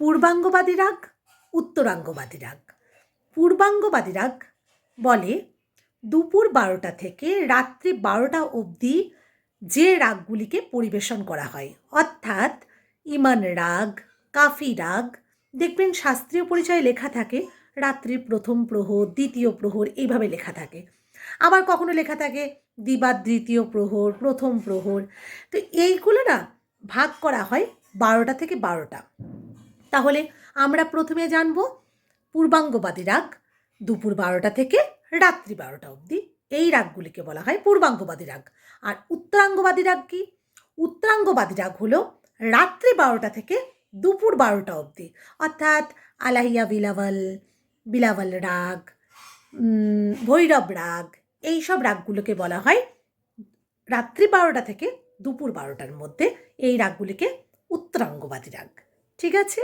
পূর্বাঙ্গবাদী রাগ, উত্তরাঙ্গবাদী রাগ। পূর্বাঙ্গবাদী রাগ বলে দুপুর 12টা থেকে রাত্রি 12টা অবধি যে রাগগুলিকে পরিবেশন করা হয়, অর্থাৎ ইমান রাগ, কাফি রাগ। দেখবেন শাস্ত্রীয় পরিচয়ে লেখা থাকে রাত্রির প্রথম প্রহর, দ্বিতীয় প্রহর, এইভাবে লেখা থাকে। আবার কখনো লেখা থাকে দিবার দ্বিতীয় প্রহর, প্রথম প্রহর। তো এইগুলো না ভাগ করা হয় 12টা থেকে 12টা। তাহলে আমরা প্রথমে জানব পূর্বাঙ্গবাদী রাগ, দুপুর 12টা থেকে রাত্রি 12টা অবধি এই রাগগুলিকে বলা হয় পূর্বাঙ্গবাদী রাগ। আর উত্তরাঙ্গবাদী রাগ কি? উত্তরাঙ্গবাদী রাগ হলো রাত্রি 12টা থেকে দুপুর 12টা অবধি, অর্থাৎ আলাহিয়া বিলাওয়াল, বিলাওয়াল রাগ, ভৈরব রাগ, এই সব রাগগুলোকে বলা হয় রাত্রি 12টা থেকে দুপুর 12টার মধ্যে। এই রাগগুলিকে উত্তরাঙ্গবাদী রাগ। ঠিক আছে?